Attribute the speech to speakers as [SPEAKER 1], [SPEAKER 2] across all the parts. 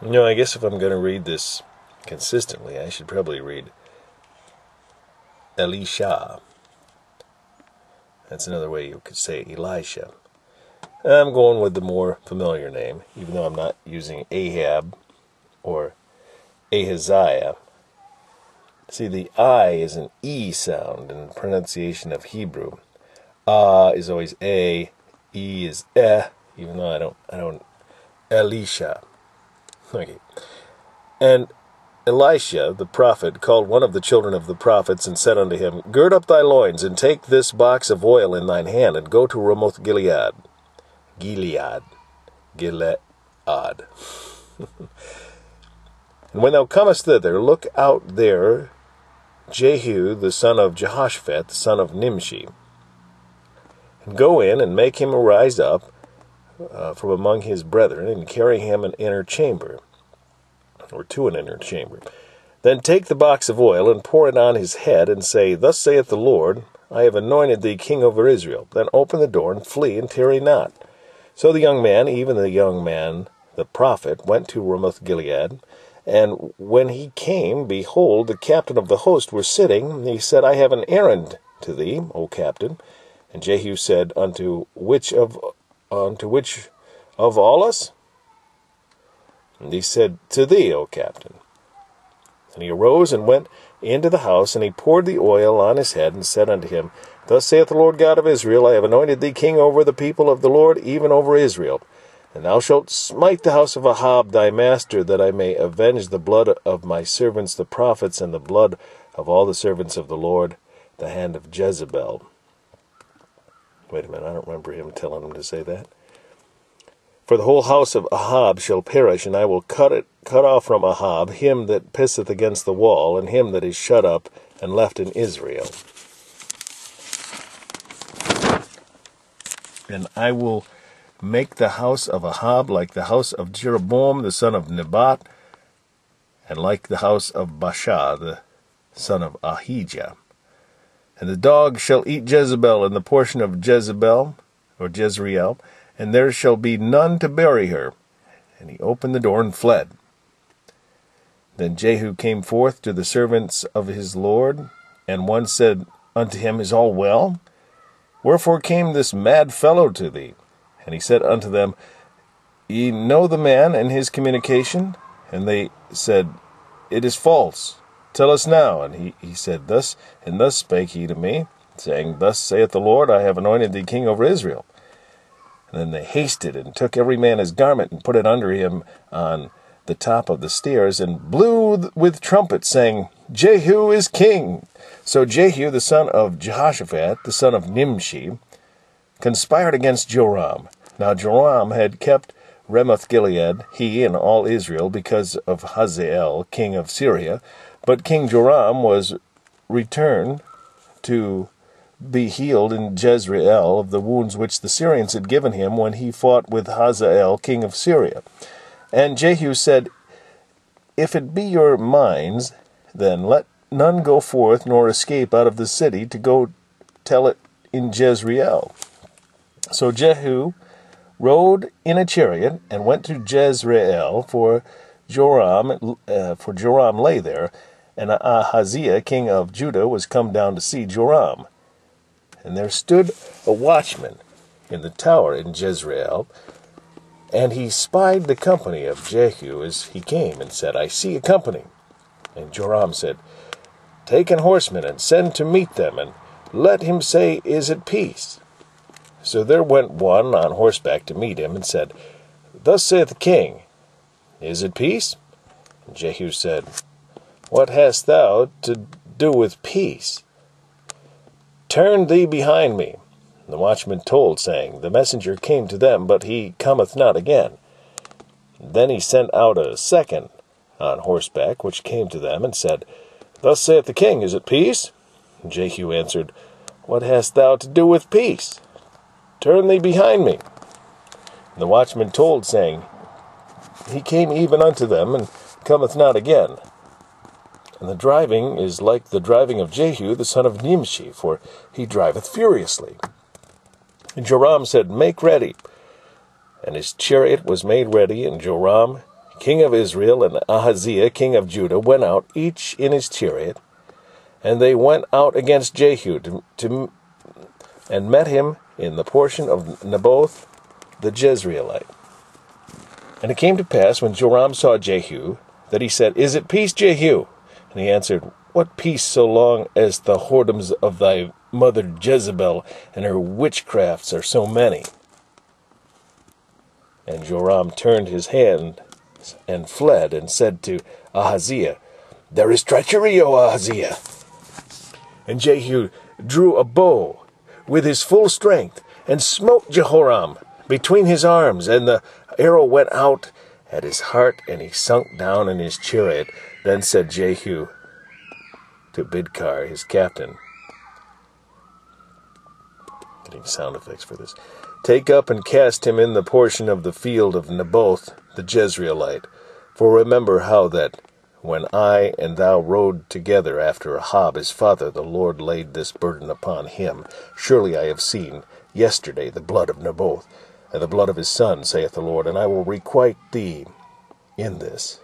[SPEAKER 1] I guess if I'm going to read this consistently, I should probably read Elisha. That's another way you could say Elisha. I'm going with the more familiar name, even though I'm not using Ahab or Ahaziah. See, the I is an E sound in pronunciation of Hebrew. Is always A, E is even though I don't, Elisha. Okay. And Elisha, the prophet, called one of the children of the prophets, and said unto him, Gird up thy loins, and take this box of oil in thine hand, and go to Ramoth Gilead. Gilead. And when thou comest thither, look out there Jehu, the son of Jehoshaphat, the son of Nimshi, and go in, and make him arise up from among his brethren, and carry him an inner chamber, or to an inner chamber. Then take the box of oil, and pour it on his head, and say, Thus saith the Lord, I have anointed thee king over Israel. Then open the door, and flee, and tarry not. So the young man, even the young man, the prophet, went to Ramoth Gilead. And when he came, behold, the captain of the host was sitting, and he said, I have an errand to thee, O captain. And Jehu said, Unto which of all us? And he said, To thee, O captain. And he arose and went into the house, and he poured the oil on his head, and said unto him, Thus saith the Lord God of Israel, I have anointed thee king over the people of the Lord, even over Israel. And thou shalt smite the house of Ahab thy master, that I may avenge the blood of my servants the prophets, and the blood of all the servants of the Lord, the hand of Jezebel. Wait a minute, I don't remember him telling him to say that. For the whole house of Ahab shall perish, and I will cut off from Ahab him that pisseth against the wall, and him that is shut up and left in Israel. And I will make the house of Ahab like the house of Jeroboam the son of Nebat, and like the house of Baasha the son of Ahijah. And the dog shall eat Jezebel in the portion of Jezebel, or Jezreel, and there shall be none to bury her. And he opened the door and fled. Then Jehu came forth to the servants of his Lord, and one said unto him, Is all well? Wherefore came this mad fellow to thee? And he said unto them, Ye know the man and his communication? And they said, It is false. Tell us now. And he said, Thus and thus spake he to me, saying, Thus saith the Lord, I have anointed thee king over Israel. And then they hasted, and took every man his garment, and put it under him on the top of the stairs, and blew with trumpets, saying, Jehu is king. So Jehu, the son of Jehoshaphat, the son of Nimshi, conspired against Joram. Now Joram had kept Ramoth Gilead, he and all Israel, because of Hazael, king of Syria. But King Joram was returned to be healed in Jezreel of the wounds which the Syrians had given him when he fought with Hazael, king of Syria. And Jehu said, If it be your minds, then let none go forth nor escape out of the city to go tell it in Jezreel. So Jehu rode in a chariot and went to Jezreel, for Joram lay there, and Ahaziah, king of Judah, was come down to see Joram. And there stood a watchman in the tower in Jezreel, and he spied the company of Jehu as he came, and said, I see a company. And Joram said, Take an horseman, and send to meet them, and let him say, Is it peace? So there went one on horseback to meet him, and said, Thus saith the king, Is it peace? And Jehu said, What hast thou to do with peace? Turn thee behind me. And the watchman told, saying, The messenger came to them, but he cometh not again. Then he sent out a second on horseback, which came to them, and said, Thus saith the king, Is it peace? And Jehu answered, What hast thou to do with peace? Turn thee behind me. And the watchman told, saying, He came even unto them, and cometh not again. And the driving is like the driving of Jehu the son of Nimshi, for he driveth furiously. And Joram said, Make ready. And his chariot was made ready, and Joram king of Israel, and Ahaziah, king of Judah, went out, each in his chariot, and they went out against Jehu and met him in the portion of Naboth the Jezreelite. And it came to pass, when Joram saw Jehu, that he said, Is it peace, Jehu? And he answered, What peace, so long as the whoredoms of thy mother Jezebel and her witchcrafts are so many? And Joram turned his hand and fled, and said to Ahaziah, There is treachery, O Ahaziah. And Jehu drew a bow with his full strength, and smote Jehoram between his arms, and the arrow went out at his heart, and he sunk down in his chariot. Then said Jehu to Bidkar, his captain, getting sound effects for this, Take up and cast him in the portion of the field of Naboth the Jezreelite. For remember how that when I and thou rode together after Ahab his father, the Lord laid this burden upon him. Surely I have seen yesterday the blood of Naboth, and the blood of his son, saith the Lord, and I will requite thee in this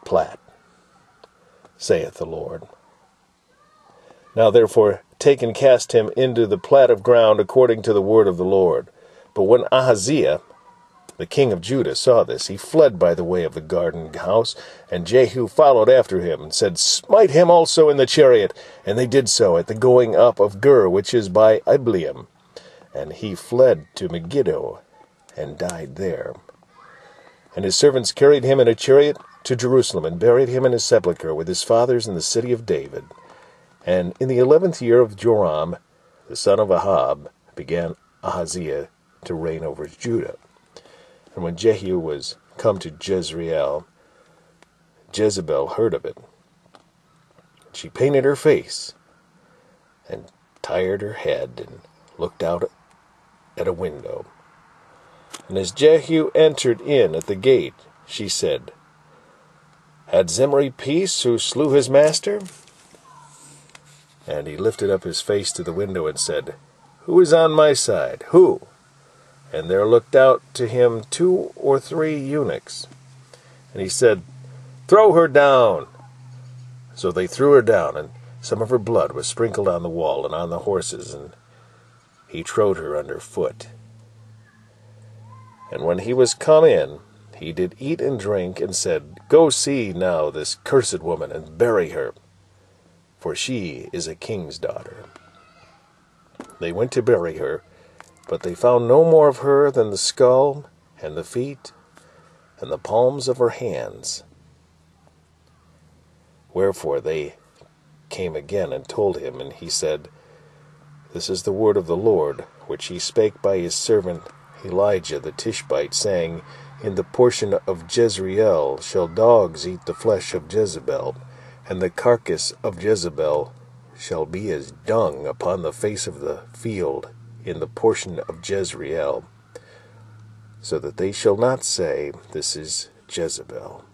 [SPEAKER 1] plat, saith the Lord. Now therefore take and cast him into the plat of ground according to the word of the Lord. But when Ahaziah, the king of Judah, saw this, he fled by the way of the garden house, and Jehu followed after him, and said, Smite him also in the chariot. And they did so at the going up of Gird, which is by Ibleam. And he fled to Megiddo, and died there. And his servants carried him in a chariot to Jerusalem, and buried him in his sepulchre with his fathers in the city of David. And in the 11th year of Joram, the son of Ahab, began Ahaziah to reign over Judah. And when Jehu was come to Jezreel, Jezebel heard of it. She painted her face, and tired her head, and looked out at a window. And as Jehu entered in at the gate, she said, Had Zimri peace, who slew his master? And he lifted up his face to the window and said, Who is on my side? Who? And there looked out to him 2 or 3 eunuchs. And he said, Throw her down. So they threw her down, and some of her blood was sprinkled on the wall and on the horses, and he trode her under foot. And when he was come in, he did eat and drink, and said, Go see now this cursed woman, and bury her, for she is a king's daughter. They went to bury her, but they found no more of her than the skull, and the feet, and the palms of her hands. Wherefore they came again and told him, and he said, This is the word of the Lord, which he spake by his servant Elijah the Tishbite, saying, In the portion of Jezreel shall dogs eat the flesh of Jezebel, and the carcass of Jezebel shall be as dung upon the face of the field in the portion of Jezreel, so that they shall not say, This is Jezebel.